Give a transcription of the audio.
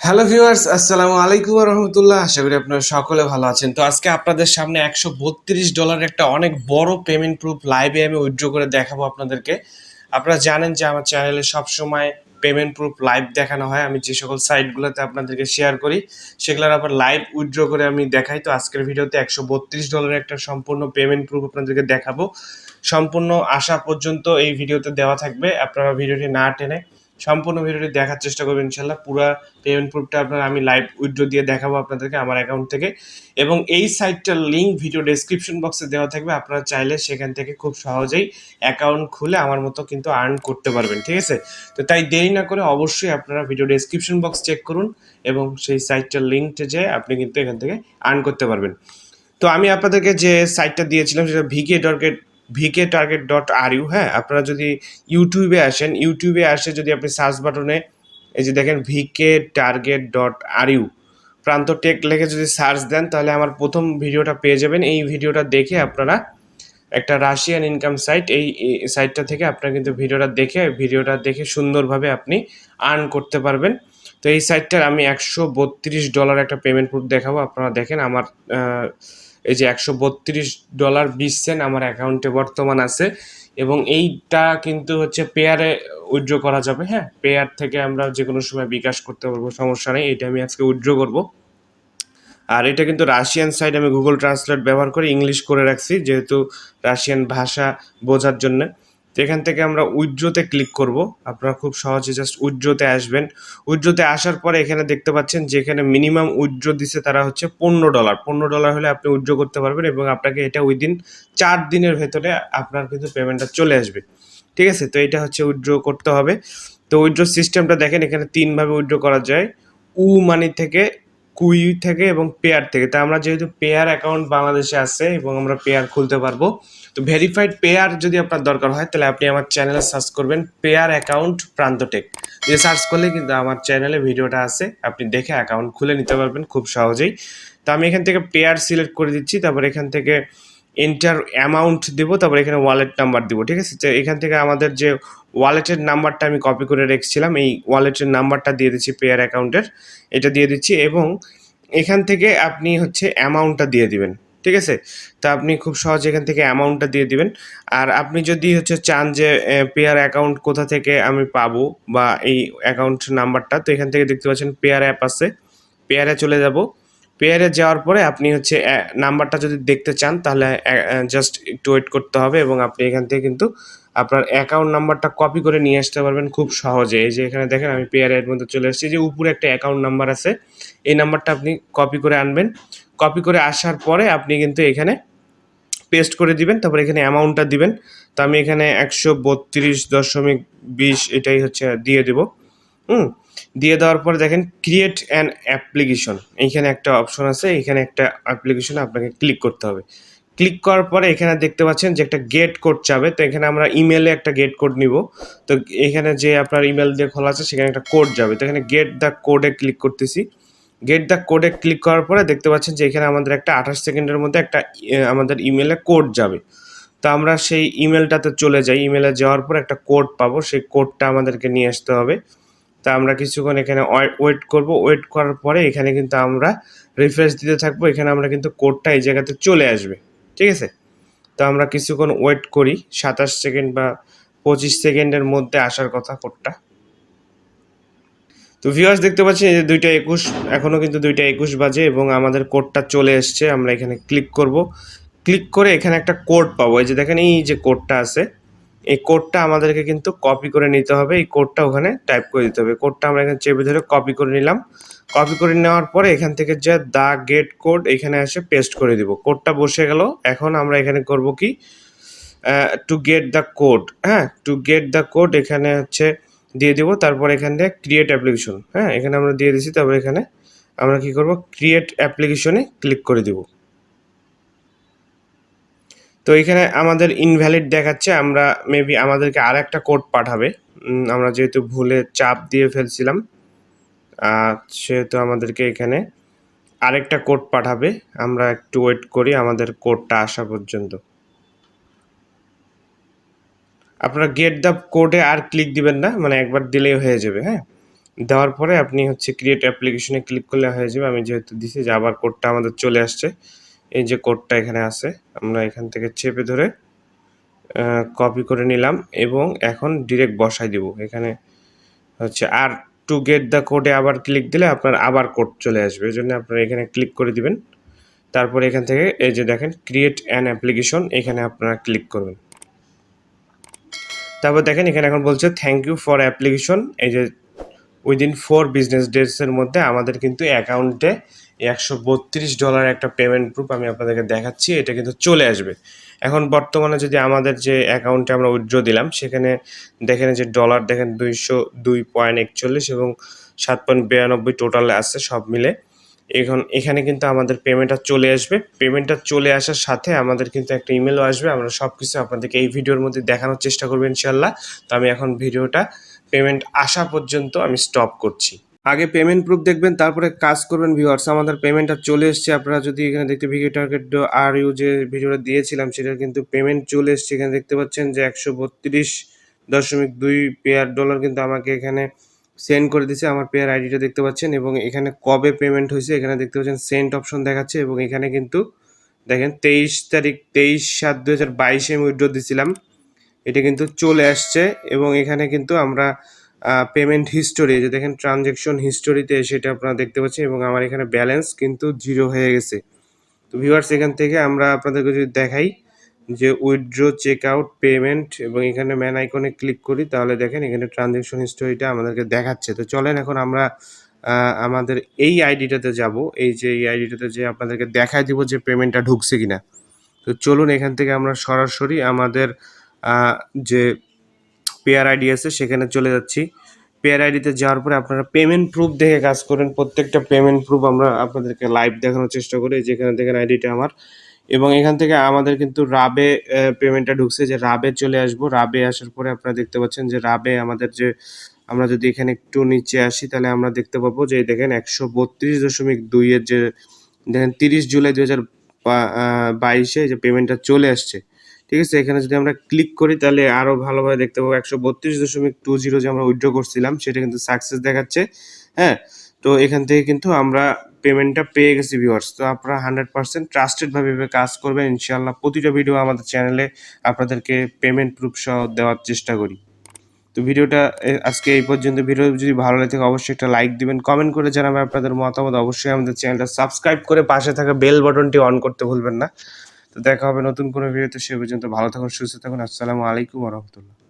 Hello viewers, আসসালামু আলাইকুম ওয়া রাহমাতুল্লাহ। আশা করি আপনারা সকলে ভালো আছেন। তো আজকে আপনাদের সামনে $132 একটা অনেক বড় পেমেন্ট প্রুফ লাইভে আমি উইথড্র করে দেখাবো আপনাদেরকে। আপনারা জানেন যে আমার চ্যানেলে সবসময় পেমেন্ট প্রুফ লাইভ দেখানো হয়। আমি যে সকল সাইটগুলোতে আপনাদেরকে শেয়ার করি সেগুলোর আবার লাইভ উইথড্র করে আমি দেখাই। তো আজকের ভিডিওতে $132 একটা সম্পূর্ণ পেমেন্ট প্রুফ আপনাদেরকে দেখাবো। সম্পূর্ণ আসা পর্যন্ত এই ভিডিওতে দেওয়া থাকবে। আপনারা ভিডিওটি না টেনে সম্পূর্ণ ভিডিওটি দেখার চেষ্টা করবেন ইনশাল্লাহ। পুরো পেমেন্ট প্রুফটা আপনারা আমি লাইভ উইথড্র দিয়ে দেখাবো আপনাদেরকে আমার অ্যাকাউন্ট থেকে, এবং এই সাইটটার লিঙ্ক ভিডিও ডেসক্রিপশন বক্সে দেওয়া থাকবে। আপনারা চাইলে সেখান থেকে খুব সহজেই অ্যাকাউন্ট খুলে আমার মতো কিন্তু আর্ন করতে পারবেন, ঠিক আছে? তো তাই দেরি না করে অবশ্যই আপনারা ভিডিও ডেসক্রিপশন বক্স চেক করুন এবং সেই সাইটটার লিঙ্কটা যেয়ে আপনি কিন্তু এখান থেকে আর্ন করতে পারবেন। তো আমি আপনাদেরকে যে সাইটটা দিয়েছিলাম সেটা vktarget.ru। হ্যাঁ, আপনারা যদি ইউটিউবে আসেন, ইউটিউবে আসে যদি আপনি সার্চ বাটনে এই যে দেখেন vktarget.ru প্রান্ত টেক লিখে যদি সার্চ দেন তাহলে আমার প্রথম ভিডিওটা পেয়ে যাবেন। এই ভিডিওটা দেখে আপনারা একটা রাশিয়ান ইনকাম সাইট, এই সাইটটা থেকে আপনারা কিন্তু ভিডিওটা দেখে সুন্দরভাবে আপনি আর্ন করতে পারবেন। তো এই সাইটটার আমি $132 একটা পেমেন্ট প্রুফ দেখাবো। আপনারা দেখেন আমার এই যে $132.20 আমার অ্যাকাউন্টে বর্তমান আছে, এবং এইটা কিন্তু হচ্ছে পেয়ারে উইথড্র করা যাবে। হ্যাঁ, পেয়ার থেকে আমরা যে কোনো সময় বিকাশ করতে পারবো, সমস্যা নেই। এটা আমি আজকে উইথড্র করব। আর এটা কিন্তু রাশিয়ান সাইট, আমি গুগল ট্রান্সলেট ব্যবহার করে ইংলিশ করে রাখছি যেহেতু রাশিয়ান ভাষা বোঝার জন্য। তো এখান থেকে আমরা উইথড্রোতে ক্লিক করব। আপনারা খুব সহজে জাস্ট উইথড্রোতে আসবেন। উইথড্রোতে আসার পরে এখানে দেখতে পাচ্ছেন যে এখানে মিনিমাম উইথড্রো দিছে তারা হচ্ছে $15 হলে আপনি উইথড্রো করতে পারবেন, এবং আপনাকে এটা উইদিন 4 দিনের ভেতরে আপনার কিন্তু পেমেন্টটা চলে আসবে, ঠিক আছে? তো এটা হচ্ছে উইথড্রো করতে হবে। তো উইথড্রো সিস্টেমটা দেখেন, এখানে 3 ভাবে উইথড্রো করা যায়: মানি থেকে, কুই থেকে এবং পেয়ার থেকে। তা আমরা যেহেতু পেয়ার অ্যাকাউন্ট বাংলাদেশে আছে এবং আমরা পেয়ার খুলতে পারবো, তো ভেরিফাইড পেয়ার যদি আপনার দরকার হয় তাহলে আপনি আমার চ্যানেলে সার্চ করবেন পেয়ার অ্যাকাউন্ট প্রান্ত টেক দিয়ে সার্চ করলে কিন্তু আমার চ্যানেলে ভিডিওটা আছে, আপনি দেখে অ্যাকাউন্ট খুলে নিতে পারবেন খুব সহজেই। তো আমি এখান থেকে পেয়ার সিলেক্ট করে দিচ্ছি, তারপর এখান থেকে এন্টার অ্যামাউন্ট দিব, তারপর এখানে ওয়ালেট নাম্বার দিব, ঠিক আছে? তো এখান থেকে আমাদের যে ওয়ালেটের নাম্বারটা আমি কপি করে রেখেছিলাম, এই ওয়ালেটের নাম্বারটা দিয়ে দিচ্ছি পেয়ার অ্যাকাউন্টের, এটা দিয়ে দিচ্ছি, এবং এখান থেকে আপনি হচ্ছে অ্যামাউন্টটা দিয়ে দিবেন, ঠিক আছে? তা আপনি খুব সহজে এখান থেকে অ্যামাউন্টটা দিয়ে দিবেন। আর আপনি যদি হচ্ছে চান যে পেয়ার অ্যাকাউন্ট কোথা থেকে আমি পাবো বা এই অ্যাকাউন্ট নাম্বারটা, তো এখান থেকে দেখতে পাচ্ছেন পেয়ার অ্যাপ আছে, পেয়ারে চলে যাব। পেয়ারে যাওয়ার পরে আপনি হচ্ছে নাম্বারটা যদি দেখতে চান তাহলে জাস্ট একটু ওয়েট করতে হবে, এবং আপনি এখান থেকে কিন্তু আপনার অ্যাকাউন্ট নাম্বারটা কপি করে নিয়ে আসতে পারবেন খুব সহজে। এই যে এখানে দেখেন আমি পেয়ারের মধ্যে চলে এসেছি, যে উপরে একটা অ্যাকাউন্ট নাম্বার আছে, এই নাম্বারটা আপনি কপি করে আনবেন। কপি করে আসার পরে আপনি কিন্তু এখানে পেস্ট করে দিবেন, তারপর এখানে অ্যামাউন্টটা দিবেন। তো আমি এখানে 132.20 এটাই হচ্ছে দিয়ে দেব। দিয়ে দেওয়ার পরে দেখেন ক্রিয়েট অ্যান অ্যাপ্লিকেশন, এইখানে একটা অপশন আছে, এখানে একটা অ্যাপ্লিকেশন আপনাকে ক্লিক করতে হবে। ক্লিক করার পরে এখানে দেখতে পাচ্ছেন যে একটা গেট কোড চাবে, তো এখানে আমরা ইমেলে একটা গেট কোড নিব। তো এখানে যে আপনার ইমেল দিয়ে খোলা আছে সেখানে একটা কোড যাবে, তো এখানে গেট দ্য কোডে ক্লিক করতেছি। গেট দ্য কোডে ক্লিক করার পরে দেখতে পাচ্ছেন যে এখানে আমাদের একটা 28 সেকেন্ডের মধ্যে একটা আমাদের ইমেলে কোড যাবে। তো আমরা সেই ইমেলটাতে চলে যাই, ইমেলে যাওয়ার পর একটা কোড পাবো, সেই কোডটা আমাদেরকে নিয়ে আসতে হবে। তা আমরা কিছুক্ষণ এখানে ওয়েট করব। ওয়েট করার পরে এখানে কিন্তু আমরা রিফ্রেশ দিতে থাকবো, এখানে আমরা কিন্তু কোডটা এই জায়গাতে চলে আসবে, ঠিক আছে? তো আমরা কিছুক্ষণ ওয়েট করি, 27 সেকেন্ড বা 25 সেকেন্ডের মধ্যে আসার কথা কোডটা। তো ভিউয়ার্স দেখতে পাচ্ছেন এই যে 2:21, এখনও কিন্তু 2:21 বাজে এবং আমাদের কোডটা চলে এসছে। আমরা এখানে ক্লিক করব। ক্লিক করে এখানে একটা কোড পাবো, এই যে দেখেন এই যে কোডটা আছে, এই কোডটা আমাদেরকে কিন্তু কপি করে নিতে হবে। এই কোডটা ওখানে টাইপ করে দিতে হবে। কোডটা আমরা এখানে চেপে ধরে কপি করে নিলাম। কপি করে নেওয়ার পরে এখান থেকে যে দা গেট কোড এখানে এসে পেস্ট করে দিব। কোডটা বসে গেল। এখন আমরা এখানে করব কি, টু গেট দ্য কোড, হ্যাঁ, টু গেট দ্য কোড এখানে হচ্ছে দিয়ে দিব। তারপর এখান থেকে ক্রিয়েট অ্যাপ্লিকেশন, হ্যাঁ, এখানে আমরা দিয়ে দিচ্ছি। তারপর এখানে আমরা কি করব, ক্রিয়েট অ্যাপ্লিকেশনে ক্লিক করে দিব। তো এখানে আমাদের ইনভ্যালিড দেখাচ্ছে, আমরা মেবি আমাদেরকে আর একটা কোড পাঠাবে। আমরা যেহেতু ভুলে চাপ দিয়ে ফেলছিলাম, সেহেতু আমাদেরকে এখানে আরেকটা কোড পাঠাবে। আমরা একটু ওয়েট করি আমাদের কোডটা আসা পর্যন্ত। আপনারা গেট দ্য কোডে আর ক্লিক দিবেন না, মানে একবার দিলেই হয়ে যাবে। হ্যাঁ, দেওয়ার পরে আপনি হচ্ছে ক্রিয়েট অ্যাপ্লিকেশনে ক্লিক করলে হয়ে যাবে। আমি যেহেতু দিছি যে আবার কোডটা আমাদের চলে আসছে। এই যে কোডটা এখানে আছে, আমরা এখান থেকে চেপে ধরে কপি করে নিলাম এবং এখন ডিরেক্ট বসাই দিব। এখানে হচ্ছে আর টু গেট দ্য কোডে আবার ক্লিক দিলে আপনার আবার কোড চলে আসবে। এজন্য আপনারা এখানে ক্লিক করে দিবেন। তারপরে এখান থেকে এই যে দেখেন ক্রিয়েট অ্যান অ্যাপ্লিকেশন, এখানে আপনারা ক্লিক করবেন। তারপর দেখেন এখানে এখন বলছে থ্যাংক ইউ ফর অ্যাপ্লিকেশন। এই যে উইদিন 4 বিজনেস ডেজের মধ্যে আমাদের কিন্তু অ্যাকাউন্টে $132 একটা পেমেন্ট প্রুফ আমি আপনাদেরকে দেখাচ্ছি, এটা কিন্তু চলে আসবে। এখন বর্তমানে যদি আমাদের যে অ্যাকাউন্টে আমরা উইথড্র দিলাম সেখানে দেখেন যে ডলার দেখেন 202.41 এবং 7.92 টোটাল আছে সব মিলে। এখন এখানে কিন্তু আমাদের পেমেন্টটা চলে আসবে। পেমেন্টটা চলে আসার সাথে আমাদের কিন্তু একটা ইমেলও আসবে। আমরা সবকিছু আপনাদেরকে এই ভিডিওর মধ্যে দেখানোর চেষ্টা করব ইনশাআল্লাহ। তো আমি এখন ভিডিওটা পেমেন্ট আসা পর্যন্ত আমি স্টপ করছি। আগে পেমেন্ট প্রুফ দেখবেন, তারপরে কাজ করবেন ভিউয়ার্স। আমাদের পেমেন্টটা চলে এসছে। আপনারা যদি এখানে দেখতে vktarget আর ইউ যে ভিডিওটা দিয়েছিলাম সেটার কিন্তু পেমেন্ট চলে এসছে। এখানে দেখতে পাচ্ছেন যে 132.2 পেয়ার ডলার কিন্তু আমাকে এখানে সেন্ড করে দিয়েছে। আমার পেয়ার আইডিটা দেখতে পাচ্ছেন এবং এখানে কবে পেমেন্ট হয়েছে এখানে দেখতে পাচ্ছেন সেন্ড অপশন দেখাচ্ছে এবং এখানে কিন্তু দেখেন 23 তারিখ 23/7/2022 আমি উইথড্র দিছিলাম। এটা কিন্তু চলে আসছে এবং এখানে কিন্তু আমরা পেমেন্ট হিস্টোরি যে দেখেন ট্রানজ্যাকশন হিস্টোরিতে সেটা আপনারা দেখতে পাচ্ছেন এবং আমার এখানে ব্যালেন্স কিন্তু 0 হয়ে গেছে। তো ভিউয়ার্স এখান থেকে আমরা আপনাদেরকে যদি দেখাই যে উইথড্র, চেক আউট, পেমেন্ট এবং এখানে ম্যান আইকনে ক্লিক করি তাহলে দেখেন এখানে ট্রানজ্যাকশন হিস্টোরিটা আমাদেরকে দেখাচ্ছে। তো চলেন এখন আমরা আমাদের এই আইডিটাতে যাব। এই যে এই আইডিটাতে যেয়ে আপনাদেরকে দেখায় দিব যে পেমেন্টটা ঢুকছে কিনা। তো চলুন এখান থেকে আমরা সরাসরি আমাদের যে পেয়ার আইডি আছে সেখানে চলে যাচ্ছি। পেয়ার আইডিতে যাওয়ার পরে আপনারা পেমেন্ট প্রুফ দেখে কাজ করেন। প্রত্যেকটা পেমেন্ট প্রুফ আমরা আপনাদেরকে লাইভ দেখানোর চেষ্টা করি। যেখানে দেখেন আইডিটা আমার এবং এখান থেকে আমাদের কিন্তু রাবে পেমেন্টটা ঢুকছে, যে রাবে চলে আসবো। রাবে আসার পরে আপনারা দেখতে পাচ্ছেন যে রাবে আমাদের যে আমরা যদি এখানে একটু নিচে আসি তাহলে আমরা দেখতে পাবো যে দেখেন 132.2 এর যে দেখেন 30 জুলাই 2022 যে পেমেন্টটা চলে আসছে। ঠিক আছে, এখানে যদি আমরা ক্লিক করি তাহলে আরো ভালোভাবে দেখতে পাবো 132.20 যে আমরা উইথড্র করছিলাম সেটা কিন্তু সাকসেস দেখাচ্ছে। হ্যাঁ, তো এখান থেকে কিন্তু আমরা পেমেন্টটা পেয়ে গেছি ভিউয়ার্স। তো আপনারা 100% ট্রাস্টেড ভাবে কাজ করবেন ইনশাআল্লাহ। প্রতিটা ভিডিও আমাদের চ্যানেলে আপনাদেরকে পেমেন্ট প্রুফ সহ দেওয়ার চেষ্টা করি। তো ভিডিওটা আজকে এই পর্যন্ত। ভিডিও যদি ভালো লাগে থাকে অবশ্যই একটা লাইক দিবেন, কমেন্ট করে জানাবেন আপনাদের মতামত। অবশ্যই আমাদের চ্যানেলটা সাবস্ক্রাইব করে পাশে থাকা বেল বাটনটি অন করতে ভুলবেন না। তো দেখা হবে নতুন কোনো ভিডিওতে। সে পর্যন্ত ভালো থাকুন, সুস্থ থাকুন। আসসালামু আলাইকুম ওয়া রাহমাতুল্লাহ।